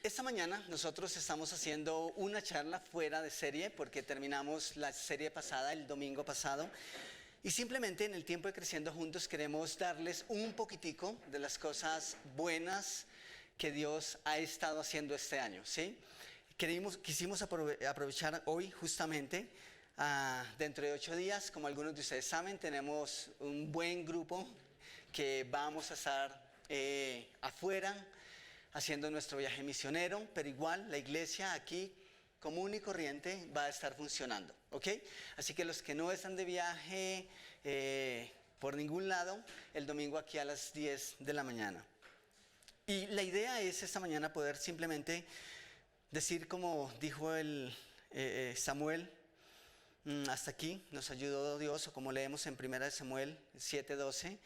Esta mañana nosotros estamos haciendo una charla fuera de serie porque terminamos la serie pasada, el domingo pasado. Y simplemente en el tiempo de Creciendo Juntos queremos darles un poquitico de las cosas buenas que Dios ha estado haciendo este año, ¿sí? Quisimos aprovechar hoy justamente, dentro de 8 días, como algunos de ustedes saben, tenemos un buen grupo que vamos a estar afuera haciendo nuestro viaje misionero, pero igual la iglesia aquí común y corriente va a estar funcionando, ¿ok? Así que los que no están de viaje por ningún lado, el domingo aquí a las 10 de la mañana. Y la idea es esta mañana poder simplemente decir, como dijo Samuel, hasta aquí nos ayudó Dios, o como leemos en 1 Samuel 7:12,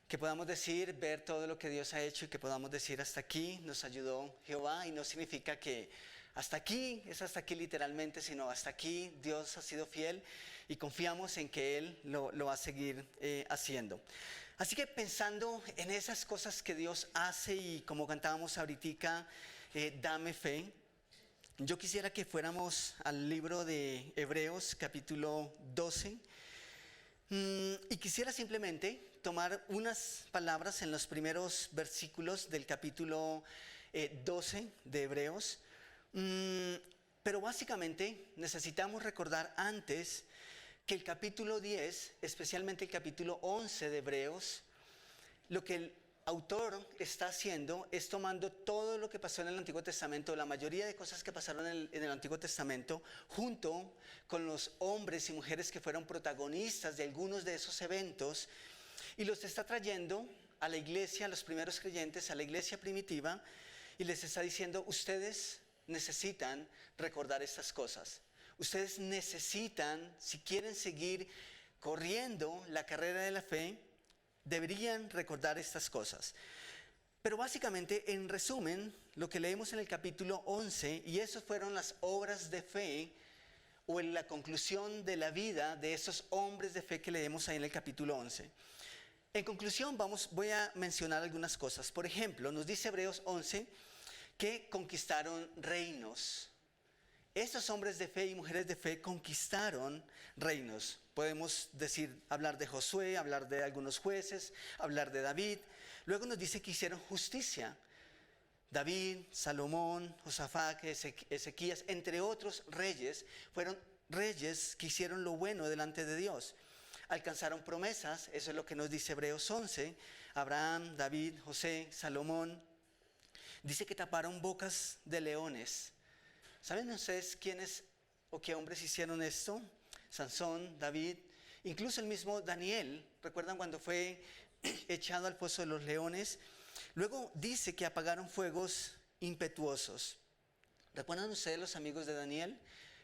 que podamos decir, ver todo lo que Dios ha hecho y que podamos decir hasta aquí nos ayudó Jehová, y no significa que hasta aquí es hasta aquí literalmente, sino hasta aquí Dios ha sido fiel y confiamos en que Él lo va a seguir haciendo. Así que pensando en esas cosas que Dios hace y como cantábamos ahorita, dame fe, yo quisiera que fuéramos al libro de Hebreos capítulo 12. Y quisiera simplemente tomar unas palabras en los primeros versículos del capítulo 12 de Hebreos. Pero básicamente necesitamos recordar antes que el capítulo 10, especialmente el capítulo 11 de Hebreos, lo que el autor está haciendo es tomando todo lo que pasó en el Antiguo Testamento, la mayoría de cosas que pasaron en el Antiguo Testamento, junto con los hombres y mujeres que fueron protagonistas de algunos de esos eventos, y los está trayendo a la iglesia, a los primeros creyentes, a la iglesia primitiva, y les está diciendo: ustedes necesitan recordar estas cosas. Ustedes necesitan, si quieren seguir corriendo la carrera de la fe, deberían recordar estas cosas. Pero básicamente, en resumen, lo que leemos en el capítulo 11, y esas fueron las obras de fe, o en la conclusión de la vida de esos hombres de fe que leemos ahí en el capítulo 11. En conclusión, voy a mencionar algunas cosas. Por ejemplo, nos dice Hebreos 11 que conquistaron reinos. Estos hombres de fe y mujeres de fe conquistaron reinos. Podemos hablar de Josué, hablar de algunos jueces, hablar de David. Luego nos dice que hicieron justicia. David, Salomón, Josafat, Ezequías, entre otros reyes, fueron reyes que hicieron lo bueno delante de Dios. Alcanzaron promesas, eso es lo que nos dice Hebreos 11. Abraham, David, José, Salomón. Dice que taparon bocas de leones. ¿Saben ustedes quiénes o qué hombres hicieron esto? Sansón, David, incluso el mismo Daniel. ¿Recuerdan cuando fue echado al foso de los leones? Luego dice que apagaron fuegos impetuosos. ¿Recuerdan ustedes los amigos de Daniel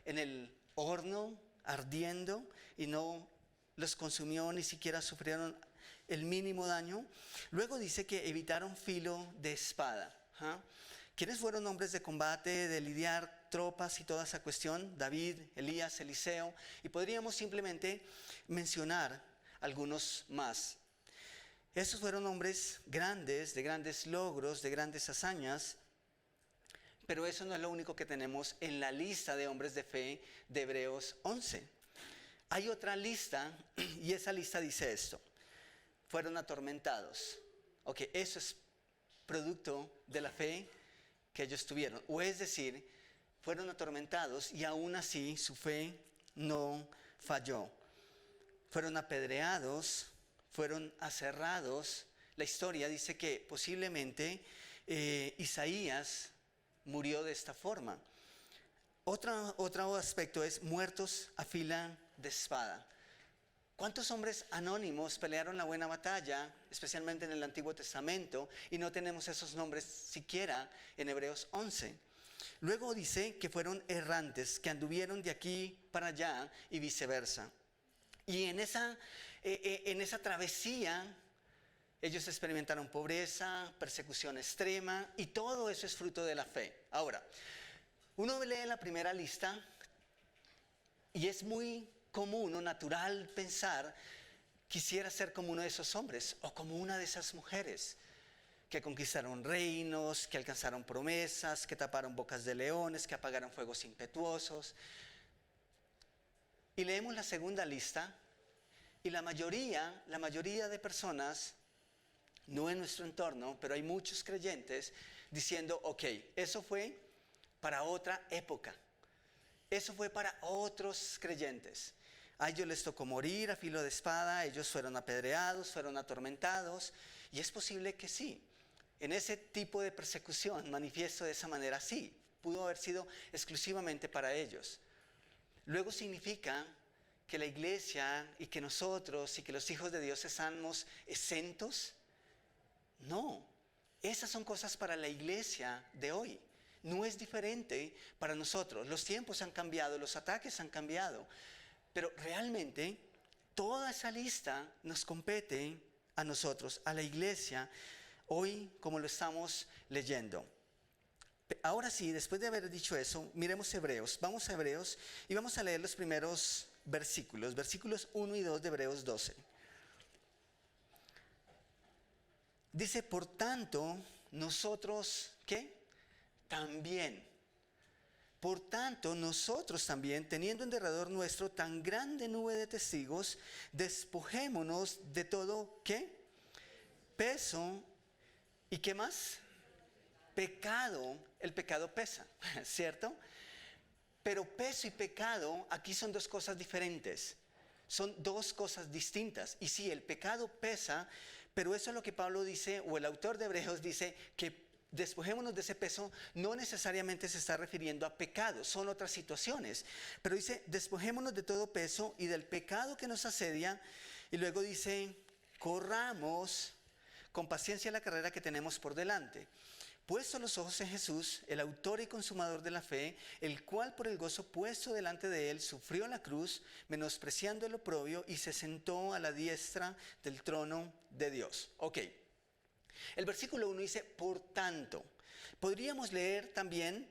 en el horno ardiendo y no los consumió, ni siquiera sufrieron el mínimo daño? Luego dice que evitaron filo de espada. ¿Quiénes fueron hombres de combate, de lidiar tropas y toda esa cuestión? David, Elías, Eliseo, y podríamos simplemente mencionar algunos más. Estos fueron hombres grandes, de grandes logros, de grandes hazañas, pero eso no es lo único que tenemos en la lista de hombres de fe de Hebreos 11. Hay otra lista, y esa lista dice esto: fueron atormentados. Ok, eso es producto de la fe que ellos tuvieron, o es decir, fueron atormentados y aún así su fe no falló. Fueron apedreados, fueron aserrados. La historia dice que posiblemente Isaías murió de esta forma. Otro aspecto es muertos a fila de espada. ¿Cuántos hombres anónimos pelearon la buena batalla, especialmente en el Antiguo Testamento, y no tenemos esos nombres siquiera en Hebreos 11? Luego dice que fueron errantes, que anduvieron de aquí para allá y viceversa. Y en esa travesía ellos experimentaron pobreza, persecución extrema, y todo eso es fruto de la fe. Ahora, uno lee la primera lista y es muy común o natural pensar: quisiera ser como uno de esos hombres o como una de esas mujeres. que conquistaron reinos, que alcanzaron promesas, que taparon bocas de leones, que apagaron fuegos impetuosos. Y leemos la segunda lista y la mayoría de personas, no en nuestro entorno, pero hay muchos creyentes diciendo, ok, eso fue para otra época. Eso fue para otros creyentes. A ellos les tocó morir a filo de espada, ellos fueron apedreados, fueron atormentados. Y es posible que sí, en ese tipo de persecución manifiesto de esa manera, sí, pudo haber sido exclusivamente para ellos. Luego significa que la iglesia y que nosotros y que los hijos de Dios estamos exentos. No, esas son cosas para la iglesia de hoy. No es diferente para nosotros. Los tiempos han cambiado, los ataques han cambiado. Pero realmente toda esa lista nos compete a nosotros, a la iglesia, hoy como lo estamos leyendo. Ahora sí, después de haber dicho eso, miremos Hebreos. Vamos a Hebreos y vamos a leer los primeros versículos 1 y 2 de Hebreos 12. Dice, por tanto, nosotros, ¿qué? También. Por tanto, nosotros también, teniendo en derredor nuestro tan grande nube de testigos, despojémonos de todo, ¿qué? Peso. ¿Y qué más? Pecado. El pecado pesa, ¿cierto? Pero peso y pecado aquí son dos cosas diferentes. Son dos cosas distintas. Y sí, el pecado pesa, pero eso es lo que Pablo dice, o el autor de Hebreos dice, que despojémonos de ese peso, no necesariamente se está refiriendo a pecado, son otras situaciones. Pero dice, despojémonos de todo peso y del pecado que nos asedia. Y luego dice, corramos con paciencia la carrera que tenemos por delante. Puesto los ojos en Jesús, el autor y consumador de la fe, el cual por el gozo puesto delante de él sufrió la cruz, menospreciando el oprobio, y se sentó a la diestra del trono de Dios. Ok, el versículo 1 dice, por tanto. Podríamos leer también,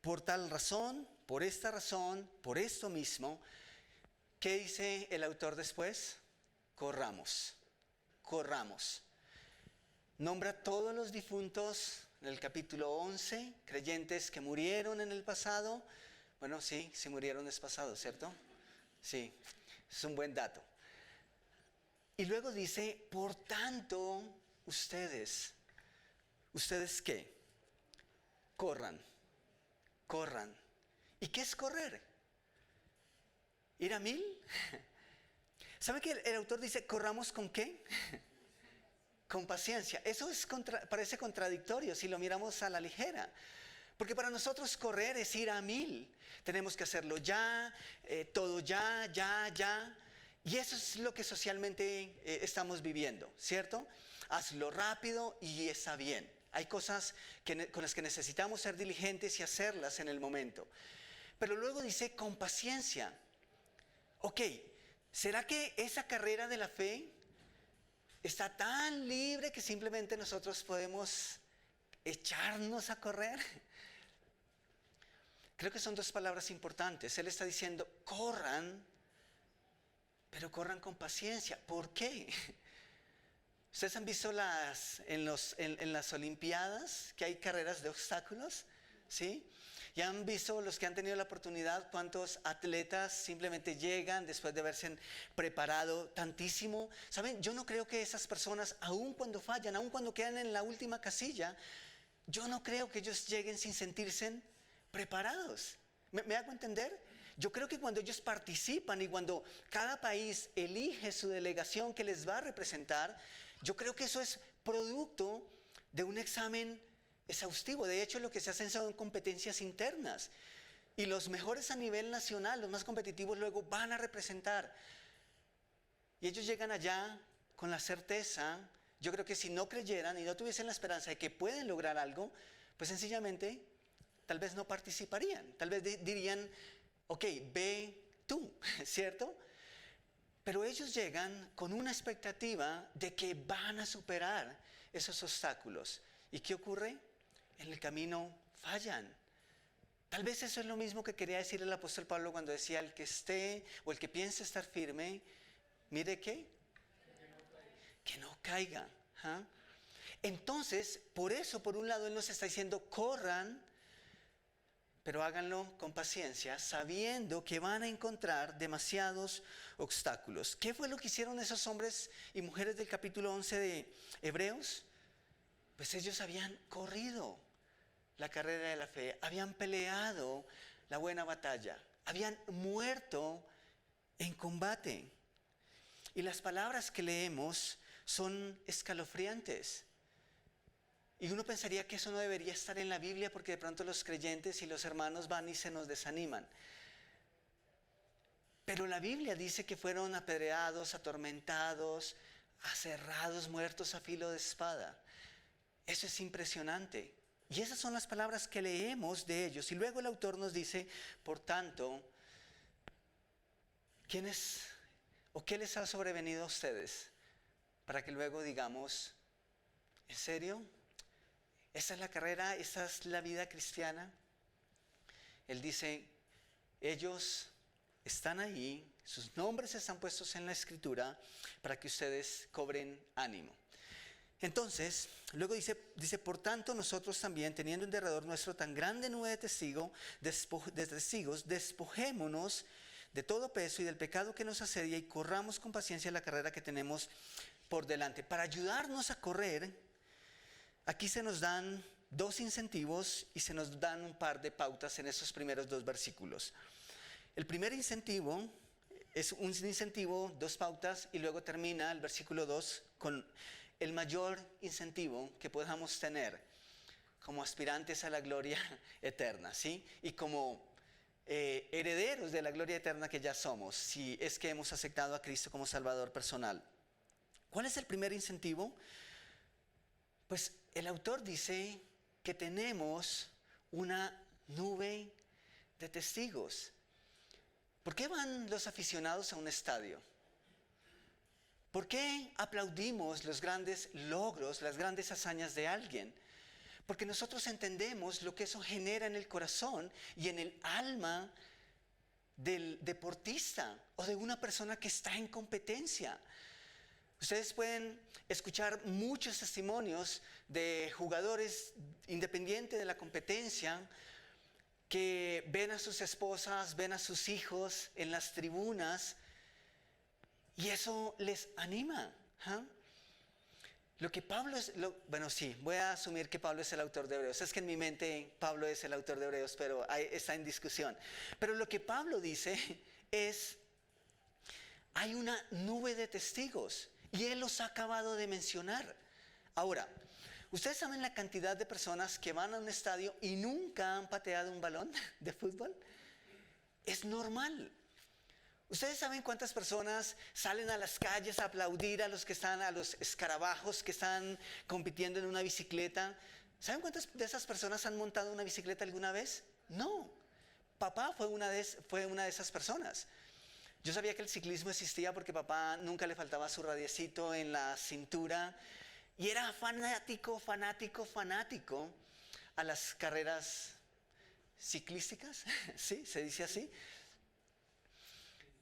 por tal razón, por esta razón, por esto mismo. ¿Qué dice el autor después? Corramos. Nombra todos los difuntos en el capítulo 11, creyentes que murieron en el pasado. Bueno, sí murieron es pasado, ¿cierto? Sí, es un buen dato. Y luego dice, por tanto, ustedes ¿qué? Corran. ¿Y qué es correr? ¿Ir a 1000? ¿Sabe que el autor dice, corramos con qué? Con paciencia. Eso parece contradictorio si lo miramos a la ligera. Porque para nosotros correr es ir a 1000. Tenemos que hacerlo ya, todo ya. Y eso es lo que socialmente estamos viviendo, ¿cierto? Hazlo rápido y está bien. Hay cosas con las que necesitamos ser diligentes y hacerlas en el momento. Pero luego dice con paciencia. Ok, ¿será que esa carrera de la fe está tan libre que simplemente nosotros podemos echarnos a correr? Creo que son dos palabras importantes. Él está diciendo, corran, pero corran con paciencia. ¿Por qué? ¿Ustedes han visto en las Olimpiadas que hay carreras de obstáculos? ¿Sí? ¿Y han visto los que han tenido la oportunidad cuántos atletas simplemente llegan después de haberse preparado tantísimo? ¿Saben? Yo no creo que esas personas, aun cuando fallan, aun cuando quedan en la última casilla, yo no creo que ellos lleguen sin sentirse preparados. ¿Me hago entender? Yo creo que cuando ellos participan y cuando cada país elige su delegación que les va a representar, yo creo que eso es producto de un examen exhaustivo. De hecho, lo que se hacen son competencias internas. Y los mejores a nivel nacional, los más competitivos, luego van a representar. Y ellos llegan allá con la certeza, yo creo que si no creyeran y no tuviesen la esperanza de que pueden lograr algo, pues sencillamente tal vez no participarían. Tal vez dirían, ok, ve tú, ¿cierto? Pero ellos llegan con una expectativa de que van a superar esos obstáculos. ¿Y qué ocurre? En el camino fallan. Tal vez eso es lo mismo que quería decir el apóstol Pablo cuando decía, el que esté o el que piense estar firme, mire qué, que no caiga. Entonces, por eso, por un lado, Él nos está diciendo, corran, pero háganlo con paciencia, sabiendo que van a encontrar demasiados obstáculos. ¿Qué fue lo que hicieron esos hombres y mujeres del capítulo 11 de Hebreos? Pues ellos habían corrido la carrera de la fe, habían peleado la buena batalla, habían muerto en combate. Y las palabras que leemos son escalofriantes. Y uno pensaría que eso no debería estar en la Biblia porque de pronto los creyentes y los hermanos van y se nos desaniman. Pero la Biblia dice que fueron apedreados, atormentados, aserrados, muertos a filo de espada. Eso es impresionante. Y esas son las palabras que leemos de ellos. Y luego el autor nos dice, por tanto, ¿quién es o qué les ha sobrevenido a ustedes? Para que luego digamos, ¿en serio? ¿Esa es la carrera? ¿Esa es la vida cristiana? Él dice, ellos están ahí, sus nombres están puestos en la Escritura para que ustedes cobren ánimo. Entonces, luego dice, por tanto nosotros también, teniendo en derredor nuestro tan grande nube de testigos, despojémonos de todo peso y del pecado que nos asedia y corramos con paciencia la carrera que tenemos por delante. Para ayudarnos a correr, aquí se nos dan dos incentivos y se nos dan un par de pautas en esos primeros dos versículos. El primer incentivo es un incentivo, dos pautas, y luego termina el versículo 2 con el mayor incentivo que podamos tener como aspirantes a la gloria eterna, ¿sí? Y como herederos de la gloria eterna que ya somos, si es que hemos aceptado a Cristo como Salvador personal. ¿Cuál es el primer incentivo? Pues el autor dice que tenemos una nube de testigos. ¿Por qué van los aficionados a un estadio? ¿Por qué aplaudimos los grandes logros, las grandes hazañas de alguien? Porque nosotros entendemos lo que eso genera en el corazón y en el alma del deportista o de una persona que está en competencia. Ustedes pueden escuchar muchos testimonios de jugadores independientes de la competencia que ven a sus esposas, ven a sus hijos en las tribunas y eso les anima. Lo que Pablo es, bueno sí, voy a asumir que Pablo es el autor de Hebreos. Es que en mi mente Pablo es el autor de Hebreos, pero está en discusión. Pero lo que Pablo dice es, hay una nube de testigos y él los ha acabado de mencionar. Ahora, ¿ustedes saben la cantidad de personas que van a un estadio y nunca han pateado un balón de fútbol? Es normal. ¿Ustedes saben cuántas personas salen a las calles a aplaudir a los que están, a los escarabajos que están compitiendo en una bicicleta? ¿Saben cuántas de esas personas han montado una bicicleta alguna vez? No. Papá fue una de esas personas. Yo sabía que el ciclismo existía porque papá nunca le faltaba su radiecito en la cintura y era fanático a las carreras ciclísticas, ¿sí? ¿Se dice así?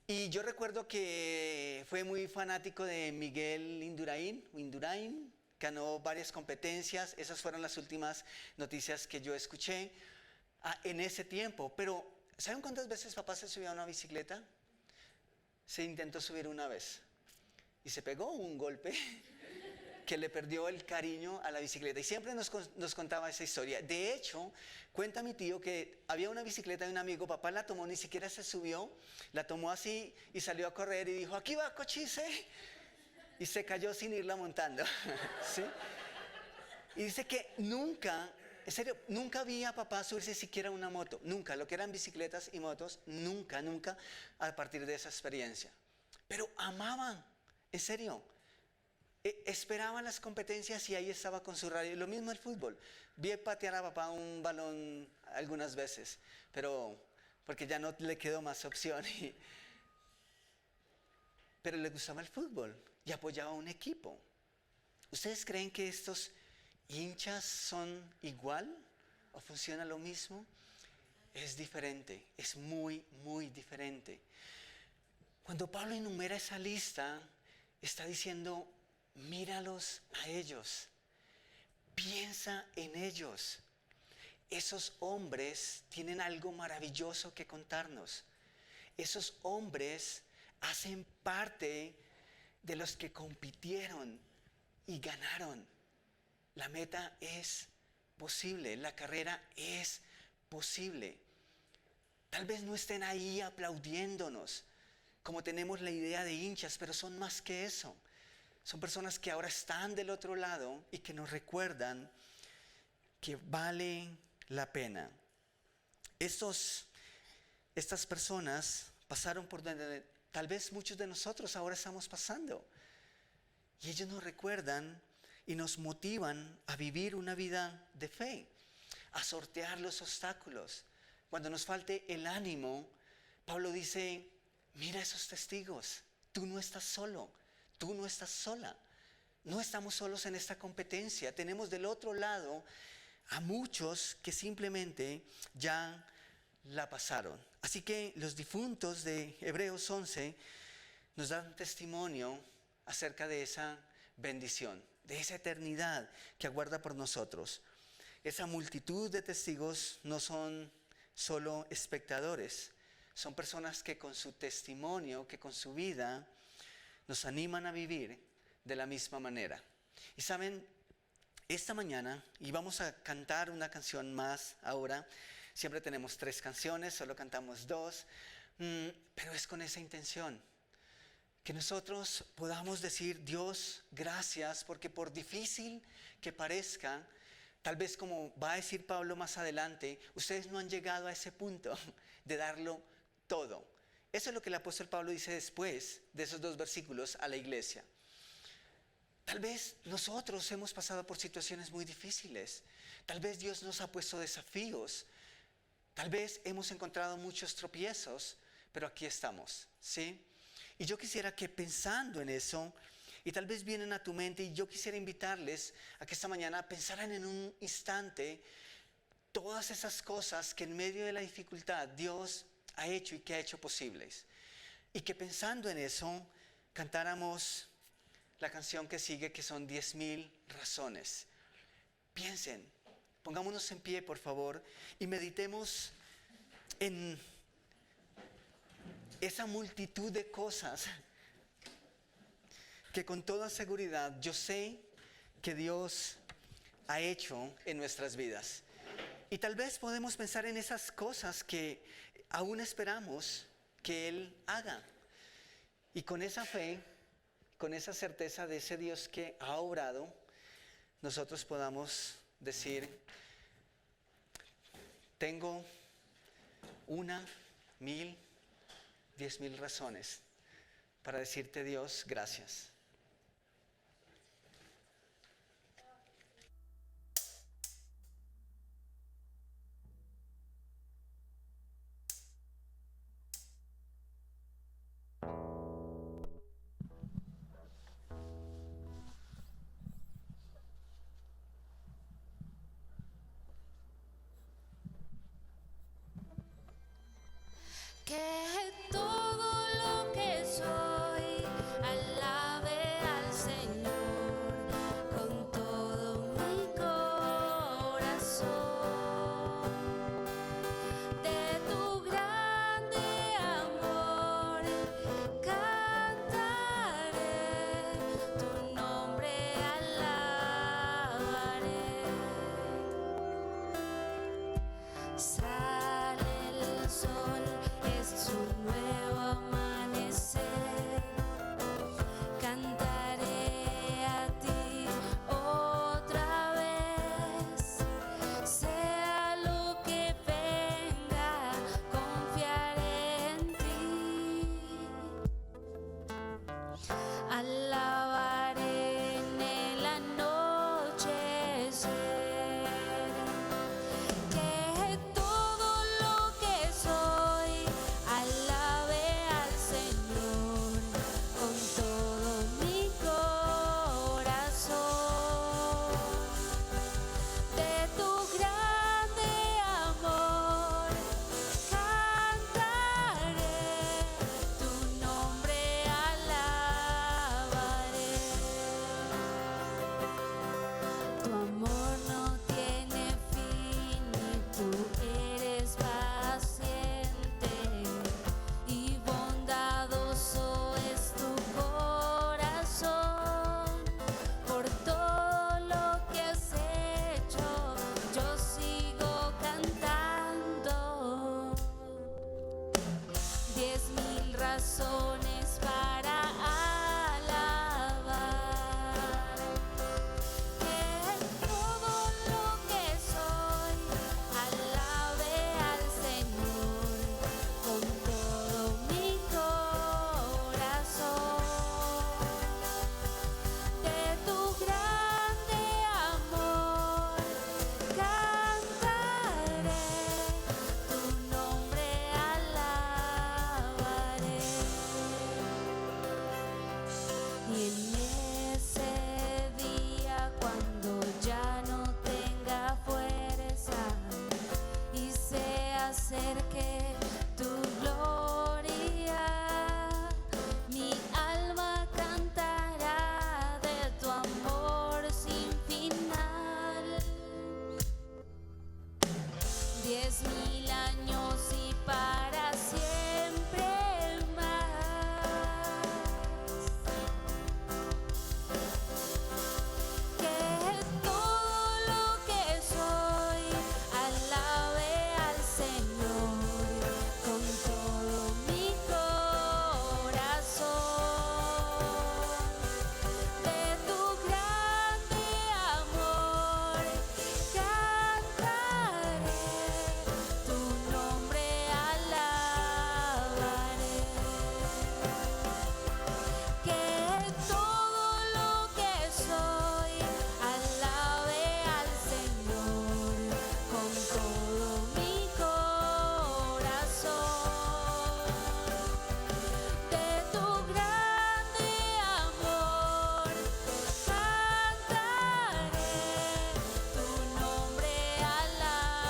Y yo recuerdo que fue muy fanático de Miguel Indurain, ganó varias competencias, esas fueron las últimas noticias que yo escuché en ese tiempo. Pero, ¿saben cuántas veces papá se subió a una bicicleta? Se intentó subir una vez y se pegó un golpe que le perdió el cariño a la bicicleta y siempre nos contaba esa historia. De hecho, cuenta mi tío que había una bicicleta de un amigo, papá la tomó, ni siquiera se subió, la tomó así y salió a correr y dijo, aquí va cochise, y se cayó sin irla montando. ¿Sí? Y dice que nunca, en serio, nunca vi a papá subirse siquiera una moto, nunca, lo que eran bicicletas y motos, nunca, a partir de esa experiencia. Pero amaban, en serio. Esperaban las competencias y ahí estaba con su radio. Lo mismo el fútbol. Vi patear a papá un balón algunas veces, pero porque ya no le quedó más opción. Pero le gustaba el fútbol y apoyaba a un equipo. ¿Ustedes creen que estos hinchas son igual o funciona lo mismo? Es diferente, es muy, muy diferente. Cuando Pablo enumera esa lista, está diciendo, míralos a ellos. Piensa en ellos. Esos hombres tienen algo maravilloso que contarnos. Esos hombres hacen parte de los que compitieron y ganaron. La meta es posible, la carrera es posible. Tal vez no estén ahí aplaudiéndonos, como tenemos la idea de hinchas, pero son más que eso. Son personas que ahora están del otro lado y que nos recuerdan que vale la pena. Estas personas pasaron por donde tal vez muchos de nosotros ahora estamos pasando. Y ellos nos recuerdan y nos motivan a vivir una vida de fe, a sortear los obstáculos. Cuando nos falte el ánimo, Pablo dice, mira esos testigos, tú no estás solo, tú no estás sola. No estamos solos en esta competencia. Tenemos del otro lado a muchos que simplemente ya la pasaron. Así que los difuntos de Hebreos 11 nos dan testimonio acerca de esa bendición, de esa eternidad que aguarda por nosotros. Esa multitud de testigos no son solo espectadores, son personas que con su testimonio, que con su vida, nos animan a vivir de la misma manera. Y saben, esta mañana, y vamos a cantar una canción más ahora, siempre tenemos 3 canciones, solo cantamos 2, pero es con esa intención, que nosotros podamos decir, Dios, gracias, porque por difícil que parezca, tal vez como va a decir Pablo más adelante, ustedes no han llegado a ese punto de darlo todo. Eso es lo que el apóstol Pablo dice después de esos 2 versículos a la iglesia. Tal vez nosotros hemos pasado por situaciones muy difíciles. Tal vez Dios nos ha puesto desafíos. Tal vez hemos encontrado muchos tropiezos, pero aquí estamos, ¿sí? Y yo quisiera que pensando en eso, y tal vez vienen a tu mente, y yo quisiera invitarles a que esta mañana pensaran en un instante todas esas cosas que en medio de la dificultad Dios ha hecho y que ha hecho posibles. Y que pensando en eso, cantáramos la canción que sigue, que son 10,000 razones. Piensen, pongámonos en pie, por favor, y meditemos en esa multitud de cosas que con toda seguridad yo sé que Dios ha hecho en nuestras vidas. Y tal vez podemos pensar en esas cosas que aún esperamos que Él haga. Y con esa fe, con esa certeza de ese Dios que ha obrado, nosotros podamos decir, tengo 1, 1,000, 10,000 razones para decirte, Dios, gracias. Que todo lo que soy alabe que tu gloria, mi alma cantará de tu amor sin final. 10,000 años y para siempre más. Que todo lo que soy alabe al Señor con todo mi corazón. De tu grande amor cantaré, tu nombre alabaré. Que todo lo que soy alabe al Señor con todo mi corazón. De tu grande amor cantaré, tu nombre alabaré.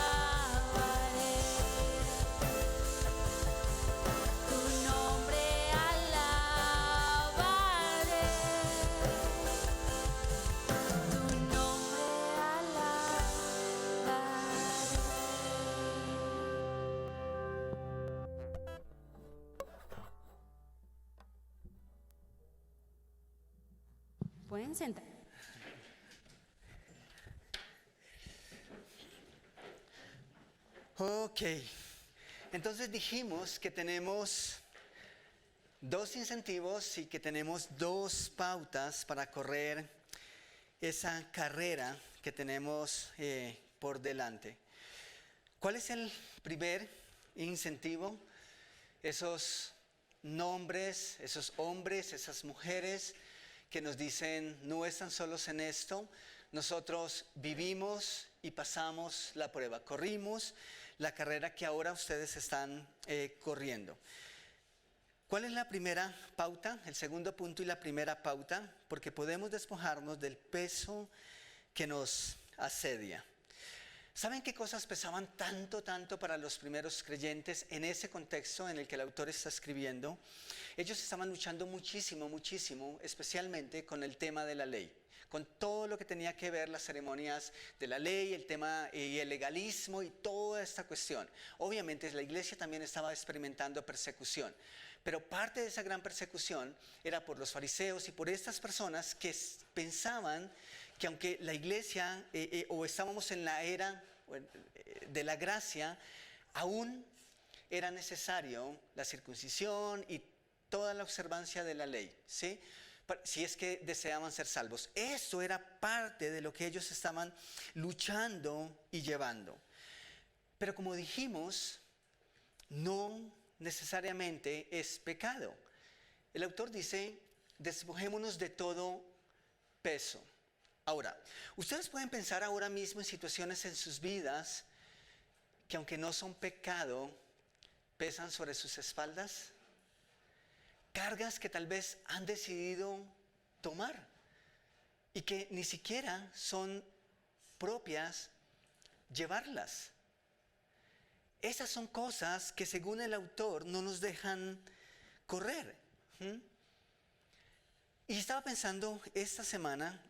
Tu nombre alabaré. Tu nombre alabaré. Pueden sentar. Ok, entonces dijimos que tenemos 2 incentivos y que tenemos 2 pautas para correr esa carrera que tenemos por delante. ¿Cuál es el primer incentivo? Esos nombres, esos hombres, esas mujeres que nos dicen: no están solos en esto, nosotros vivimos y pasamos la prueba, corrimos la carrera que ahora ustedes están corriendo. ¿Cuál es la primera pauta? El segundo punto y la primera pauta, porque podemos despojarnos del peso que nos asedia. ¿Saben qué cosas pesaban tanto para los primeros creyentes en ese contexto en el que el autor está escribiendo? Ellos estaban luchando muchísimo, especialmente con el tema de la ley, con todo lo que tenía que ver las ceremonias de la ley, el tema y el legalismo y toda esta cuestión. Obviamente la iglesia también estaba experimentando persecución, pero parte de esa gran persecución era por los fariseos y por estas personas que pensaban que aunque la iglesia o estábamos en la era de la gracia, aún era necesario la circuncisión y toda la observancia de la ley, ¿sí? Si es que deseaban ser salvos. Esto era parte de lo que ellos estaban luchando y llevando. Pero como dijimos, no necesariamente es pecado. El autor dice: despojémonos de todo peso. Ahora, ustedes pueden pensar ahora mismo en situaciones en sus vidas que, aunque no son pecado, pesan sobre sus espaldas. Cargas que tal vez han decidido tomar y que ni siquiera son propias llevarlas. Esas son cosas que, según el autor, no nos dejan correr. Y estaba pensando esta semana,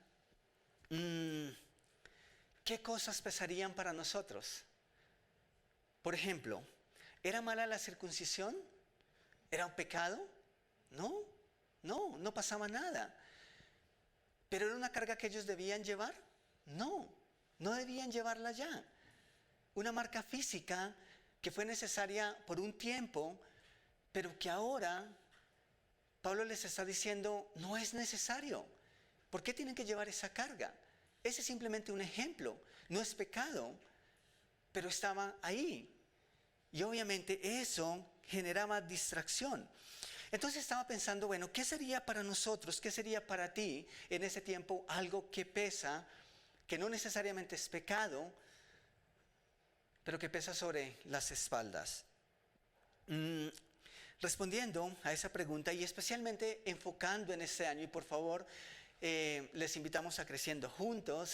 ¿qué cosas pesarían para nosotros? Por ejemplo, ¿era mala la circuncisión? ¿Era un pecado? No pasaba nada. ¿Pero era una carga que ellos debían llevar? No debían llevarla ya. Una marca física que fue necesaria por un tiempo, pero que ahora Pablo les está diciendo: no es necesario. ¿Por qué tienen que llevar esa carga? Ese es simplemente un ejemplo. No es pecado, pero estaba ahí. Y obviamente eso generaba distracción. Entonces estaba pensando, bueno, ¿qué sería para nosotros, qué sería para ti en ese tiempo algo que pesa, que no necesariamente es pecado, pero que pesa sobre las espaldas? Respondiendo a esa pregunta y especialmente enfocando en este año, y por favor, les invitamos a Creciendo Juntos,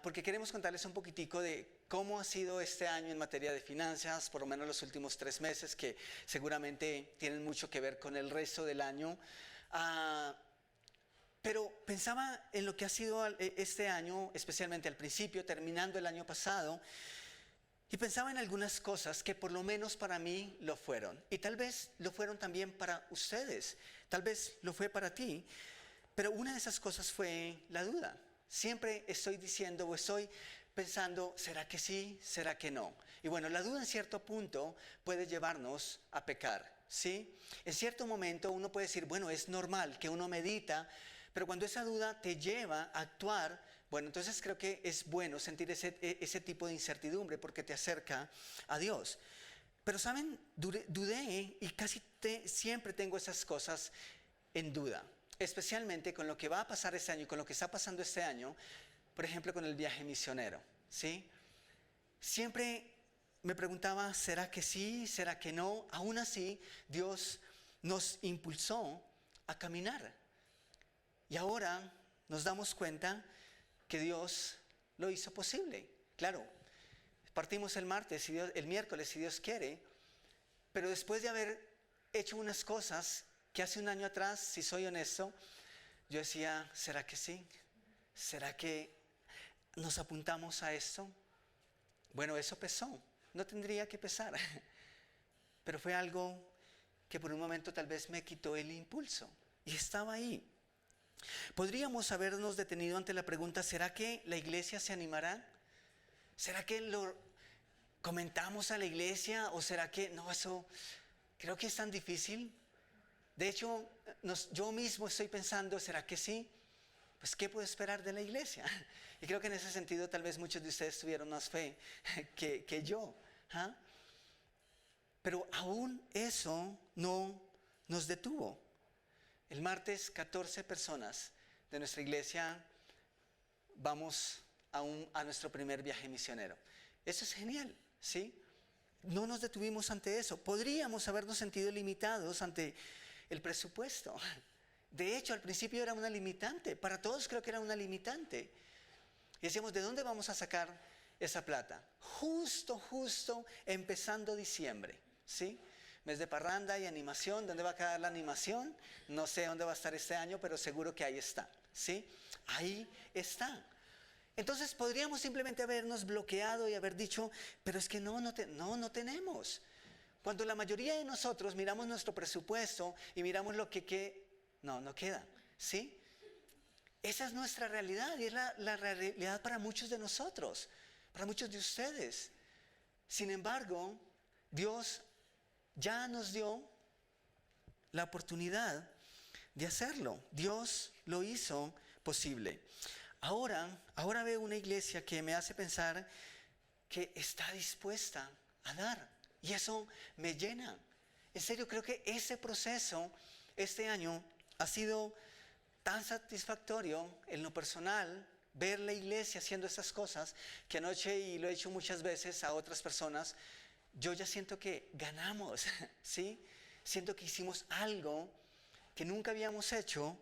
porque queremos contarles un poquitico de cómo ha sido este año en materia de finanzas, por lo menos los últimos 3 meses, que seguramente tienen mucho que ver con el resto del año. Pero pensaba en lo que ha sido este año, especialmente al principio, terminando el año pasado, y pensaba en algunas cosas que por lo menos para mí lo fueron. Y tal vez lo fueron también para ustedes, tal vez lo fue para ti. Pero una de esas cosas fue la duda. Siempre estoy diciendo o estoy pensando, ¿será que sí? ¿Será que no? Y bueno, la duda en cierto punto puede llevarnos a pecar, ¿sí? En cierto momento uno puede decir, bueno, es normal que uno medita, pero cuando esa duda te lleva a actuar, bueno, entonces creo que es bueno sentir ese tipo de incertidumbre porque te acerca a Dios. Pero ¿saben? Dudé y casi siempre tengo esas cosas en duda. Especialmente con lo que va a pasar este año y con lo que está pasando este año, por ejemplo, con el viaje misionero, ¿sí? Siempre me preguntaba, ¿será que sí? ¿Será que no? Aún así, Dios nos impulsó a caminar. Y ahora nos damos cuenta que Dios lo hizo posible. Claro, partimos el martes, el miércoles, si Dios quiere, pero después de haber hecho unas cosas que hace un año atrás, si soy honesto, yo decía, ¿será que sí? ¿Será que nos apuntamos a esto? Bueno, eso pesó, no tendría que pesar, pero fue algo que por un momento tal vez me quitó el impulso y estaba ahí. Podríamos habernos detenido ante la pregunta, ¿será que la iglesia se animará? ¿Será que lo comentamos a la iglesia o será que no, eso creo que es tan difícil? De hecho, yo mismo estoy pensando, ¿será que sí? Pues, ¿qué puedo esperar de la iglesia? Y creo que en ese sentido tal vez muchos de ustedes tuvieron más fe que yo. ¿Ah? Pero aún eso no nos detuvo. El martes, 14 personas de nuestra iglesia vamos a nuestro primer viaje misionero. Eso es genial, ¿sí? No nos detuvimos ante eso. Podríamos habernos sentido limitados ante el presupuesto. De hecho, al principio era una limitante. Para todos creo que era una limitante. Y decíamos, ¿de dónde vamos a sacar esa plata? Justo empezando diciembre, ¿sí? Mes de parranda y animación. ¿Dónde va a quedar la animación? No sé dónde va a estar este año, pero seguro que ahí está, ¿sí? Ahí está. Entonces podríamos simplemente habernos bloqueado y haber dicho, pero es que no tenemos. Cuando la mayoría de nosotros miramos nuestro presupuesto y miramos lo que no queda, ¿sí? Esa es nuestra realidad y es la realidad para muchos de nosotros, para muchos de ustedes. Sin embargo, Dios ya nos dio la oportunidad de hacerlo. Dios lo hizo posible. Ahora veo una iglesia que me hace pensar que está dispuesta a dar. Y eso me llena. En serio, creo que ese proceso este año ha sido tan satisfactorio en lo personal, ver la iglesia haciendo esas cosas, que anoche, y lo he hecho muchas veces a otras personas, yo ya siento que ganamos, ¿sí? Siento que hicimos algo que nunca habíamos hecho,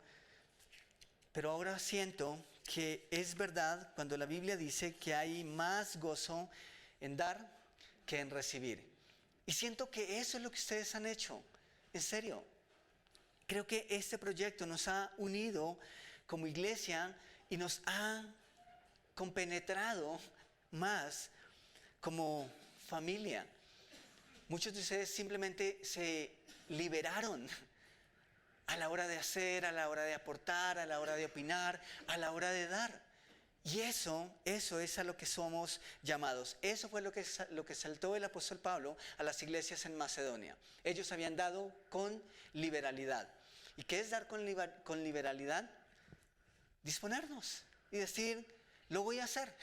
pero ahora siento que es verdad cuando la Biblia dice que hay más gozo en dar que en recibir. Y siento que eso es lo que ustedes han hecho, en serio. Creo que este proyecto nos ha unido como iglesia y nos ha compenetrado más como familia. Muchos de ustedes simplemente se liberaron a la hora de hacer, a la hora de aportar, a la hora de opinar, a la hora de dar. Y eso es a lo que somos llamados. Eso fue lo que saltó el apóstol Pablo a las iglesias en Macedonia. Ellos habían dado con liberalidad. ¿Y qué es dar con liberalidad? Disponernos y decir, lo voy a hacer.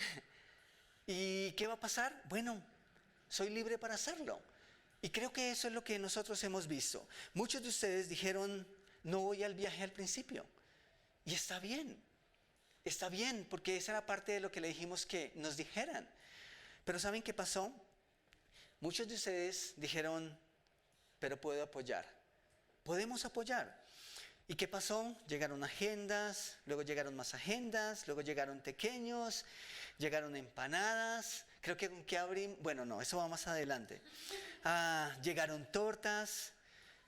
¿Y qué va a pasar? Bueno, soy libre para hacerlo. Y creo que eso es lo que nosotros hemos visto. Muchos de ustedes dijeron, no voy al viaje al principio. Y está bien. Está bien, porque esa era parte de lo que le dijimos que nos dijeran. Pero ¿saben qué pasó? Muchos de ustedes dijeron, pero puedo apoyar. Podemos apoyar. ¿Y qué pasó? Llegaron agendas, luego llegaron más agendas, luego llegaron tequeños, llegaron empanadas. Creo que con qué abrimos, bueno, no, eso va más adelante. Llegaron tortas.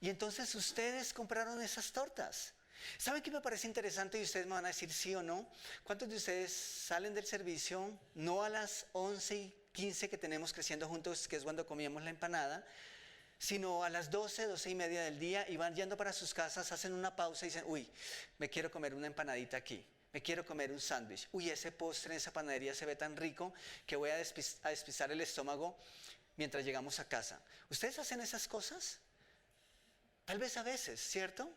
Y entonces ustedes compraron esas tortas. ¿Saben qué me parece interesante? Y ustedes me van a decir sí o no. ¿Cuántos de ustedes salen del servicio no a las 11:15 que tenemos creciendo juntos, que es cuando comíamos la empanada, sino a las 12:30 del día y van yendo para sus casas, hacen una pausa y dicen, uy, me quiero comer una empanadita aquí, me quiero comer un sándwich, uy, ese postre en esa panadería se ve tan rico que voy a despistar el estómago mientras llegamos a casa? ¿Ustedes hacen esas cosas? Tal vez a veces, ¿cierto?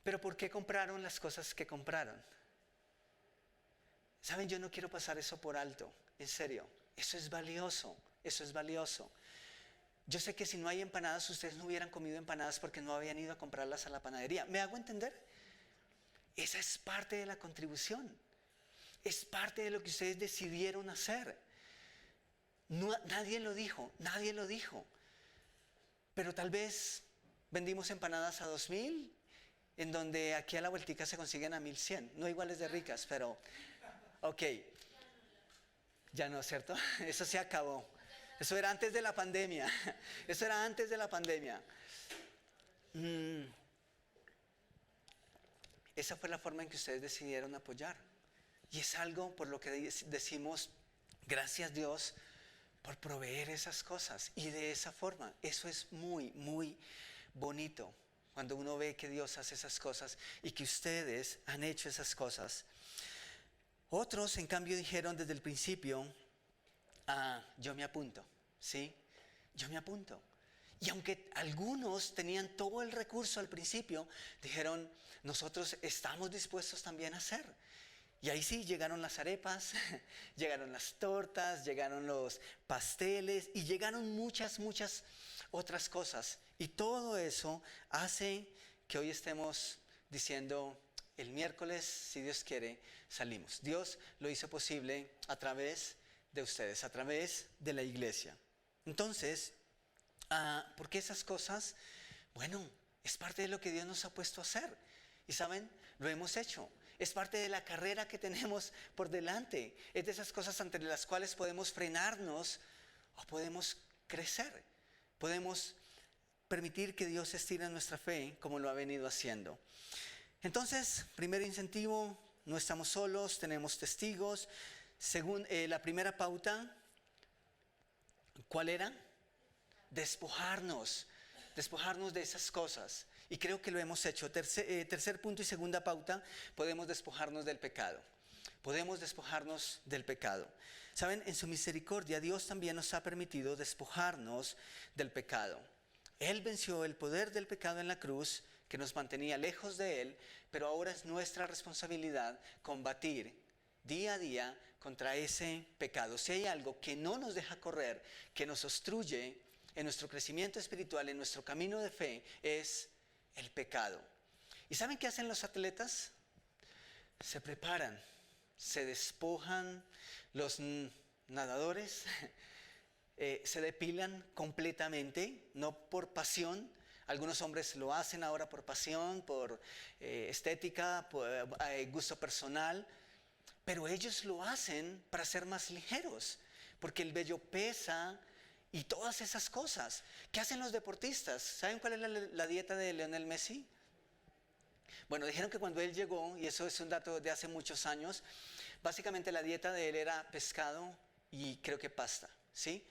Pero ¿por qué compraron las cosas que compraron? Saben, yo no quiero pasar eso por alto, en serio, eso es valioso, eso es valioso. Yo sé que si no hay empanadas, ustedes no hubieran comido empanadas porque no habían ido a comprarlas a la panadería. ¿Me hago entender? Esa es parte de la contribución. Es parte de lo que ustedes decidieron hacer. No, nadie lo dijo, nadie lo dijo. Pero tal vez vendimos empanadas a 2,000, en donde aquí a la vueltica se consiguen a 1,100. No iguales de ricas, pero ok. Ya no, ¿cierto? Eso se acabó. Eso era antes de la pandemia. Eso era antes de la pandemia. Esa fue la forma en que ustedes decidieron apoyar. Y es algo por lo que decimos, gracias Dios por proveer esas cosas. Y de esa forma, eso es muy, muy bonito. Cuando uno ve que Dios hace esas cosas y que ustedes han hecho esas cosas. Otros, en cambio, dijeron desde el principio, yo me apunto, ¿sí? Yo me apunto. Y aunque algunos tenían todo el recurso al principio, dijeron, nosotros estamos dispuestos también a hacer. Y ahí sí, llegaron las arepas, llegaron las tortas, llegaron los pasteles y llegaron muchas, muchas otras cosas. Y todo eso hace que hoy estemos diciendo, el miércoles, si Dios quiere, salimos. Dios lo hizo posible a través de ustedes, a través de la iglesia. Entonces, ¿por qué esas cosas? Bueno, es parte de lo que Dios nos ha puesto a hacer. Y saben, lo hemos hecho. Es parte de la carrera que tenemos por delante. Es de esas cosas ante las cuales podemos frenarnos o podemos crecer. Podemos permitir que Dios estire nuestra fe como lo ha venido haciendo. Entonces, primer incentivo, no estamos solos, tenemos testigos. Según la primera pauta, ¿cuál era? Despojarnos de esas cosas. Y creo que lo hemos hecho. Tercer punto y segunda pauta, podemos despojarnos del pecado. Podemos despojarnos del pecado. Saben, en su misericordia Dios también nos ha permitido despojarnos del pecado. Él venció el poder del pecado en la cruz, que nos mantenía lejos de Él, pero ahora es nuestra responsabilidad combatir día a día contra ese pecado. Si hay algo que no nos deja correr, que nos obstruye en nuestro crecimiento espiritual, en nuestro camino de fe, es el pecado. ¿Y saben qué hacen los atletas? Se preparan, se despojan. Los nadadores se depilan completamente, no por pasión. Algunos hombres lo hacen ahora por pasión, por estética, por gusto personal. Pero ellos lo hacen para ser más ligeros, porque el vello pesa y todas esas cosas. ¿Qué hacen los deportistas? ¿Saben cuál es la dieta de Lionel Messi? Bueno, dijeron que cuando él llegó, y eso es un dato de hace muchos años, básicamente la dieta de él era pescado y creo que pasta, ¿sí?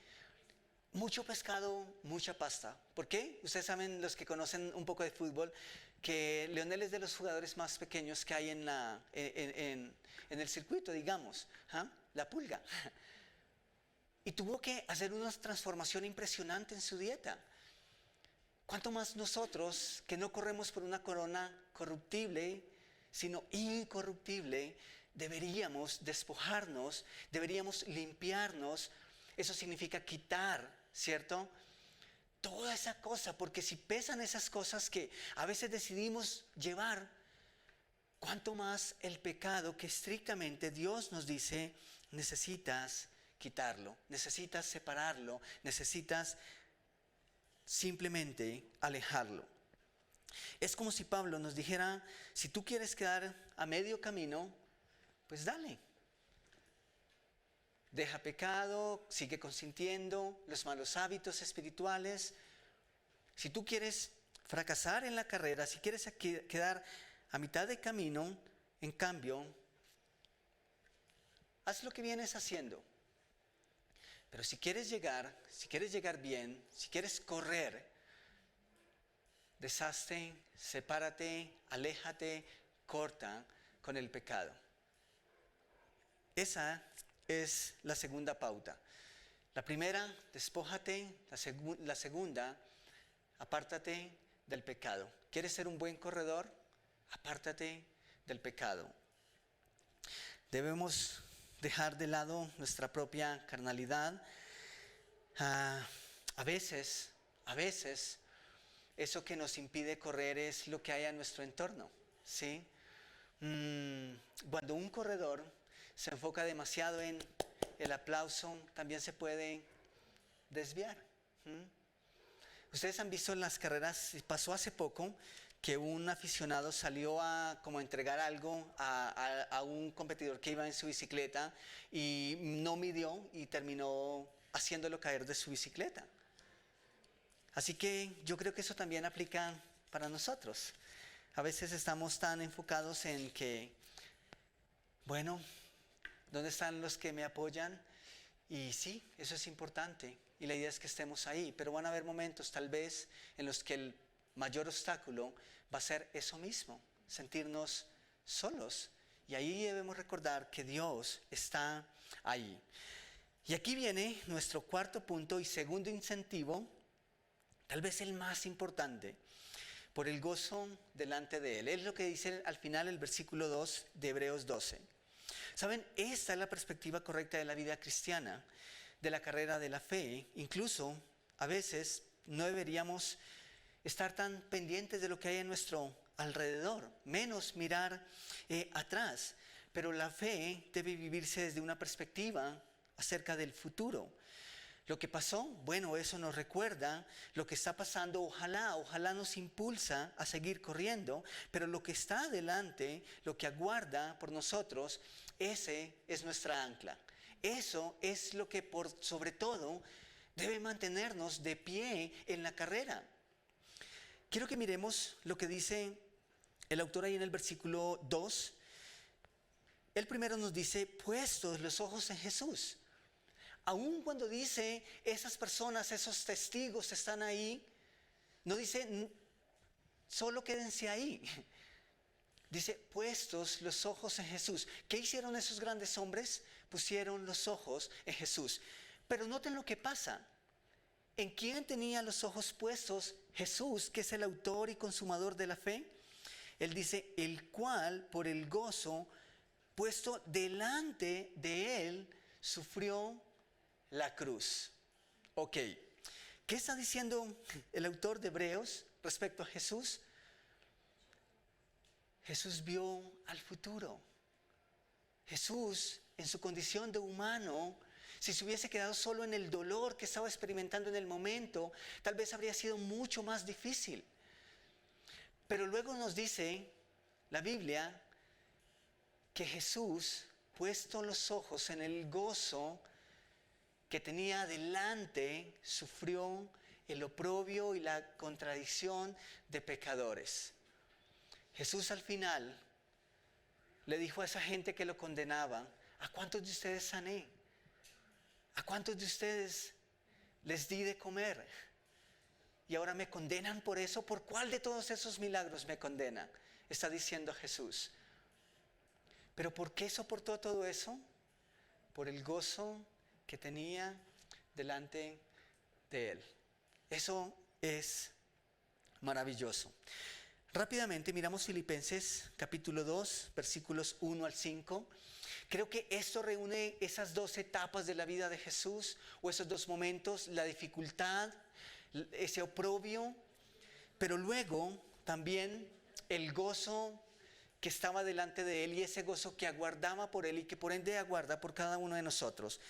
Mucho pescado, mucha pasta. ¿Por qué? Ustedes saben, los que conocen un poco de fútbol, que Lionel es de los jugadores más pequeños que hay en el circuito, digamos, la pulga. Y tuvo que hacer una transformación impresionante en su dieta. ¿Cuánto más nosotros, que no corremos por una corona corruptible, sino incorruptible, deberíamos despojarnos, deberíamos limpiarnos? Eso significa quitar, ¿cierto? Toda esa cosa, porque si pesan esas cosas que a veces decidimos llevar, ¿cuánto más el pecado que estrictamente Dios nos dice, necesitas quitarlo, necesitas separarlo, necesitas simplemente alejarlo? Es como si Pablo nos dijera, si tú quieres quedar a medio camino, pues dale. Deja pecado, sigue consintiendo los malos hábitos espirituales. Si tú quieres fracasar en la carrera, si quieres quedar a mitad de camino, en cambio, haz lo que vienes haciendo. Pero si quieres llegar bien, si quieres correr, deshazte, sepárate, aléjate, corta con el pecado. Esa es la segunda pauta. La primera, despójate. La segunda, apártate del pecado. ¿Quieres ser un buen corredor? Apártate del pecado. Debemos dejar de lado nuestra propia carnalidad. A veces, eso que nos impide correr es lo que hay a nuestro entorno, ¿sí? Cuando un corredor se enfoca demasiado en el aplauso, también se puede desviar. Ustedes han visto en las carreras, pasó hace poco, que un aficionado salió a como entregar algo a un competidor que iba en su bicicleta y no midió y terminó haciéndolo caer de su bicicleta. Así que yo creo que eso también aplica para nosotros. A veces estamos tan enfocados en que, bueno, ¿dónde están los que me apoyan? Y sí, eso es importante y la idea es que estemos ahí, pero van a haber momentos tal vez en los que el mayor obstáculo va a ser eso mismo, sentirnos solos. Y ahí debemos recordar que Dios está ahí. Y aquí viene nuestro cuarto punto y segundo incentivo, tal vez el más importante, por el gozo delante de Él. Es lo que dice al final el versículo 2 de Hebreos 12. ¿Saben? Esta es la perspectiva correcta de la vida cristiana, de la carrera de la fe. Incluso, a veces, no deberíamos estar tan pendientes de lo que hay en nuestro alrededor, menos mirar atrás. Pero la fe debe vivirse desde una perspectiva acerca del futuro. Lo que pasó, bueno, eso nos recuerda lo que está pasando, ojalá nos impulsa a seguir corriendo, pero lo que está adelante, lo que aguarda por nosotros, ese es nuestra ancla. Eso es lo que por sobre todo debe mantenernos de pie en la carrera. Quiero que miremos lo que dice el autor ahí en el versículo 2. Él primero nos dice, puestos los ojos en Jesús. Aun cuando dice, esas personas, esos testigos están ahí, no dice, solo quédense ahí. Dice, puestos los ojos en Jesús. ¿Qué hicieron esos grandes hombres? Pusieron los ojos en Jesús. Pero noten lo que pasa. ¿En quién tenía los ojos puestos Jesús, que es el autor y consumador de la fe? Él dice, el cual por el gozo puesto delante de él sufrió la cruz. Ok, ¿qué está diciendo el autor de Hebreos respecto a Jesús? Jesús vio al futuro. Jesús, en su condición de humano, si se hubiese quedado solo en el dolor que estaba experimentando en el momento, tal vez habría sido mucho más difícil. Pero luego nos dice la Biblia que Jesús, puesto los ojos en el gozo que tenía adelante, sufrió el oprobio y la contradicción de pecadores. Jesús al final le dijo a esa gente que lo condenaba, ¿a cuántos de ustedes sané? ¿A cuántos de ustedes les di de comer? Y ahora me condenan por eso. ¿Por cuál de todos esos milagros me condenan? Está diciendo Jesús. ¿Pero por qué soportó todo eso? Por el gozo que tenía delante de él. Eso es maravilloso. Rápidamente miramos Filipenses capítulo 2, versículos 1 al 5. Creo que esto reúne esas dos etapas de la vida de Jesús, o esos dos momentos, la dificultad, ese oprobio, pero luego también el gozo que estaba delante de él y ese gozo que aguardaba por él y que por ende aguarda por cada uno de nosotros.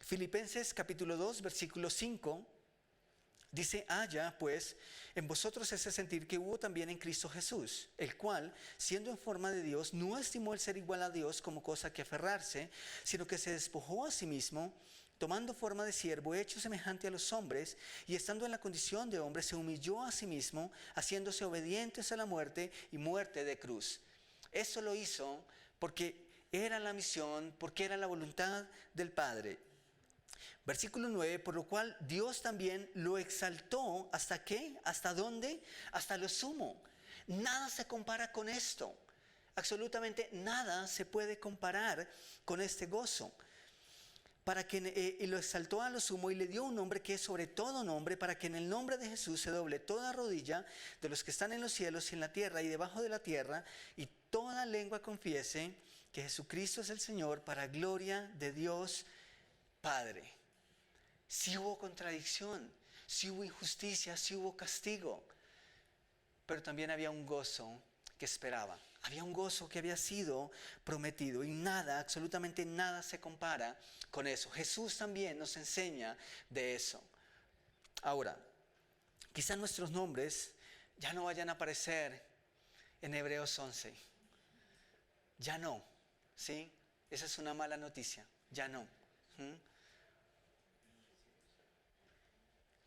Filipenses capítulo 2, versículo 5, Dice, haya pues en vosotros ese sentir que hubo también en Cristo Jesús, el cual, siendo en forma de Dios, no estimó el ser igual a Dios como cosa que aferrarse, sino que se despojó a sí mismo, tomando forma de siervo, hecho semejante a los hombres, y estando en la condición de hombre, se humilló a sí mismo, haciéndose obediente hasta la muerte y muerte de cruz. Eso lo hizo porque era la misión, porque era la voluntad del Padre. Versículo 9, por lo cual Dios también lo exaltó, ¿hasta qué? ¿Hasta dónde? Hasta lo sumo. Nada se compara con esto. Absolutamente nada se puede comparar con este gozo. Y lo exaltó a lo sumo y le dio un nombre que es sobre todo nombre, para que en el nombre de Jesús se doble toda rodilla de los que están en los cielos y en la tierra y debajo de la tierra, y toda lengua confiese que Jesucristo es el Señor, para gloria de Dios Padre. Sí hubo contradicción, sí hubo injusticia, sí hubo castigo, pero también había un gozo que esperaba. Había un gozo que había sido prometido y nada, absolutamente nada se compara con eso. Jesús también nos enseña de eso. Ahora, quizá nuestros nombres ya no vayan a aparecer en Hebreos 11. Ya no, ¿sí? Esa es una mala noticia, ya no.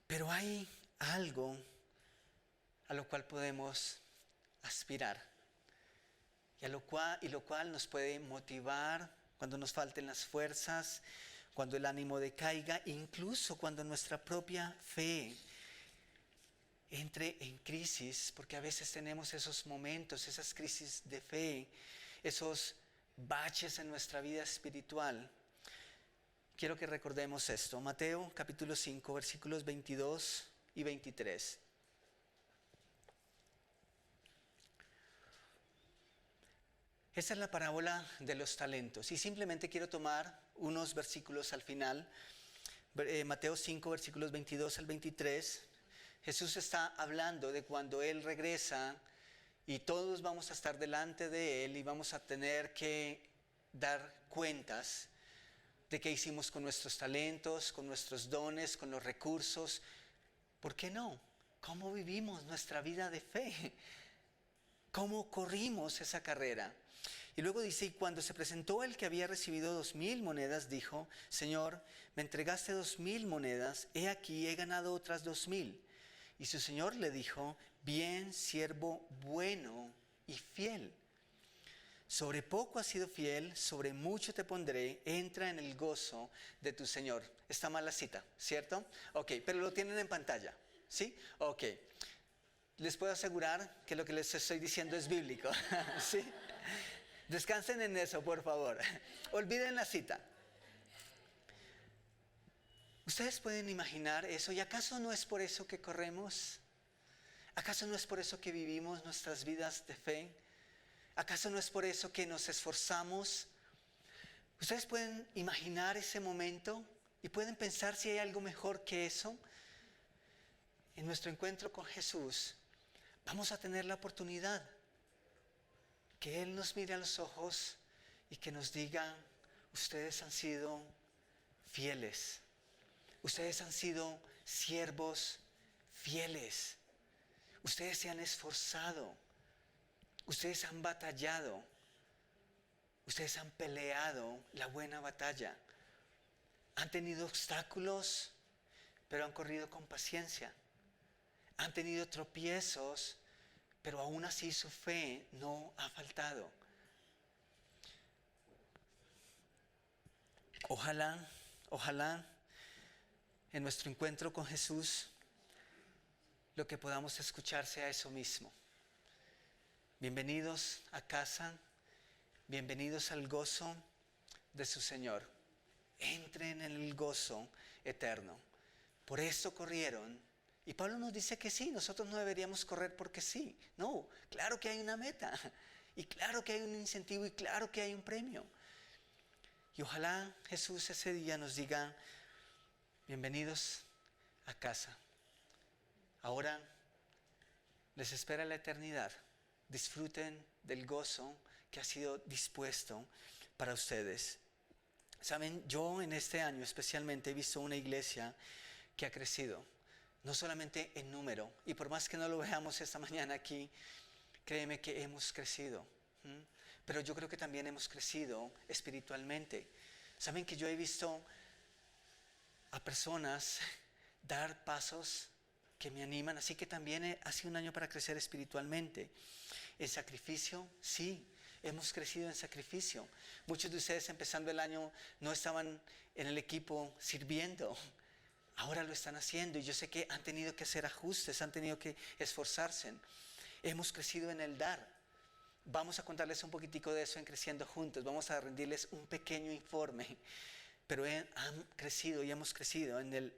Pero hay algo a lo cual podemos aspirar y lo cual nos puede motivar cuando nos falten las fuerzas, cuando el ánimo decaiga, incluso cuando nuestra propia fe entre en crisis, porque a veces tenemos esos momentos, esas crisis de fe, esos baches en nuestra vida espiritual. Quiero que recordemos esto. Mateo capítulo 5, versículos 22 y 23. Esta es la parábola de los talentos. Y simplemente quiero tomar unos versículos al final. Mateo 5, versículos 22 al 23. Jesús está hablando de cuando Él regresa y todos vamos a estar delante de Él y vamos a tener que dar cuentas de qué hicimos con nuestros talentos, con nuestros dones, con los recursos. ¿Por qué no? ¿Cómo vivimos nuestra vida de fe? ¿Cómo corrimos esa carrera? Y luego dice, y cuando se presentó el que había recibido 2,000 monedas, dijo, Señor, me entregaste 2,000 monedas, he aquí, he ganado otras 2,000. Y su Señor le dijo, bien, siervo bueno y fiel. Sobre poco has sido fiel, sobre mucho te pondré, entra en el gozo de tu Señor. Está mal la cita, ¿cierto? Ok, pero lo tienen en pantalla, ¿sí? Ok. Les puedo asegurar que lo que les estoy diciendo es bíblico, ¿sí? Descansen en eso, por favor. Olviden la cita. ¿Ustedes pueden imaginar eso? ¿Y acaso no es por eso que corremos? ¿Acaso no es por eso que vivimos nuestras vidas de fe? ¿Acaso no es por eso que nos esforzamos? ¿Ustedes pueden imaginar ese momento y pueden pensar si hay algo mejor que eso? En nuestro encuentro con Jesús vamos a tener la oportunidad que Él nos mire a los ojos y que nos diga, ustedes han sido fieles, ustedes han sido siervos fieles, ustedes se han esforzado, ustedes han batallado, ustedes han peleado la buena batalla, han tenido obstáculos, pero han corrido con paciencia, han tenido tropiezos, pero aún así su fe no ha faltado. Ojalá en nuestro encuentro con Jesús lo que podamos escuchar sea eso mismo. Bienvenidos a casa, bienvenidos al gozo de su Señor. Entren en el gozo eterno. Por esto corrieron. Y Pablo nos dice que sí, nosotros no deberíamos correr porque sí. No, claro que hay una meta, y claro que hay un incentivo, y claro que hay un premio. Y ojalá Jesús ese día nos diga, bienvenidos a casa. Ahora les espera la eternidad. Disfruten del gozo que ha sido dispuesto para ustedes. Saben, yo en este año especialmente he visto una iglesia que ha crecido. no solamente en número, y por más que no lo veamos esta mañana aquí, créeme que hemos crecido. Pero yo creo que también hemos crecido espiritualmente. Saben que yo he visto a personas dar pasos que me animan, así que también ha sido un año para crecer espiritualmente. ¿En sacrificio? Sí, hemos crecido en sacrificio. Muchos de ustedes empezando el año no estaban en el equipo sirviendo. Ahora lo están haciendo y yo sé que han tenido que hacer ajustes, han tenido que esforzarse. Hemos crecido en el dar. Vamos a contarles un poquitico de eso en Creciendo Juntos. Vamos a rendirles un pequeño informe. Pero han crecido y hemos crecido en el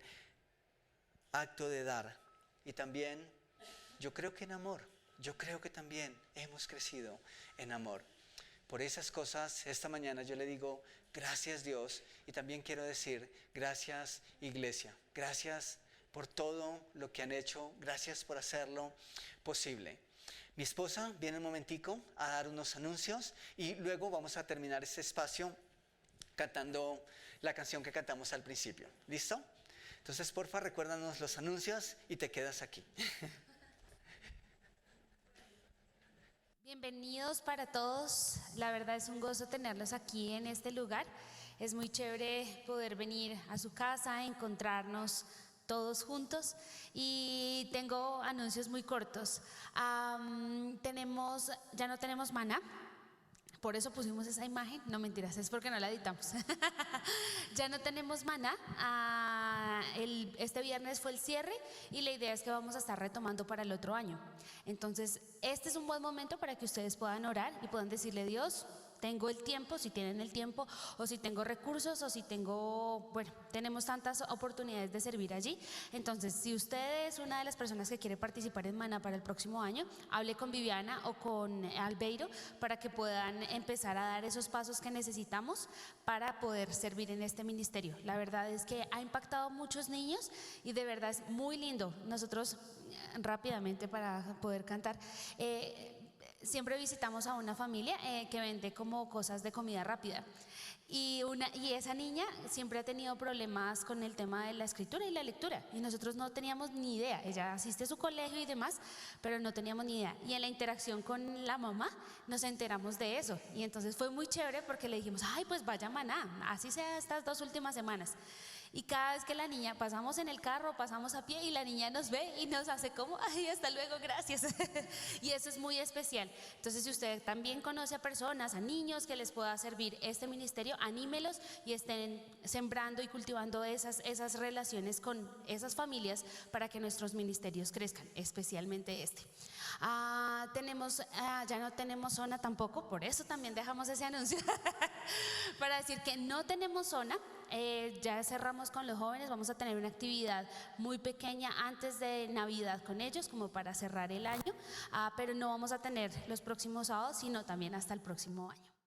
acto de dar. Y también, yo creo que en amor. Yo creo que también hemos crecido en amor. Por esas cosas, esta mañana yo le digo, gracias Dios. Y también quiero decir, gracias Iglesia. Gracias por todo lo que han hecho. Gracias por hacerlo posible. Mi esposa viene un momentico a dar unos anuncios y luego vamos a terminar este espacio cantando la canción que cantamos al principio. ¿Listo? Entonces, porfa, recuérdanos los anuncios y te quedas aquí. Bienvenidos para todos. La verdad es un gozo tenerlos aquí en este lugar. Es muy chévere poder venir a su casa, encontrarnos todos juntos, y tengo anuncios muy cortos. Ya no tenemos maná. Por eso pusimos esa imagen, no mentiras, es porque no la editamos. Ya no tenemos maná. Este viernes fue el cierre y la idea es que vamos a estar retomando para el otro año. Entonces, este es un buen momento para que ustedes puedan orar y puedan decirle: Dios, tengo el tiempo, si tienen el tiempo, o si tengo recursos, o si tenemos tantas oportunidades de servir allí. Entonces, si usted es una de las personas que quiere participar en Maná para el próximo año, hable con Viviana o con Albeiro para que puedan empezar a dar esos pasos que necesitamos para poder servir en este ministerio. La verdad es que ha impactado a muchos niños y de verdad es muy lindo. Nosotros, rápidamente para poder cantar, siempre visitamos a una familia que vende como cosas de comida rápida, y esa niña siempre ha tenido problemas con el tema de la escritura y la lectura, y nosotros no teníamos ni idea. Ella asiste a su colegio y demás, pero no teníamos ni idea, y en la interacción con la mamá nos enteramos de eso, y entonces fue muy chévere porque le dijimos: ay, pues vaya a Maná, así sea estas 2 últimas semanas. Y cada vez que la niña, pasamos en el carro, pasamos a pie, y la niña nos ve y nos hace como: ay, hasta luego, gracias. Y eso es muy especial. Entonces, si usted también conoce a personas, a niños que les pueda servir este ministerio, anímelos y estén sembrando y cultivando esas relaciones con esas familias para que nuestros ministerios crezcan, especialmente este. Ya no tenemos zona tampoco, por eso también dejamos ese anuncio para decir que no tenemos zona. Ya cerramos con los jóvenes, vamos a tener una actividad muy pequeña antes de Navidad con ellos, como para cerrar el año, pero no vamos a tener los próximos sábados, sino también hasta el próximo año.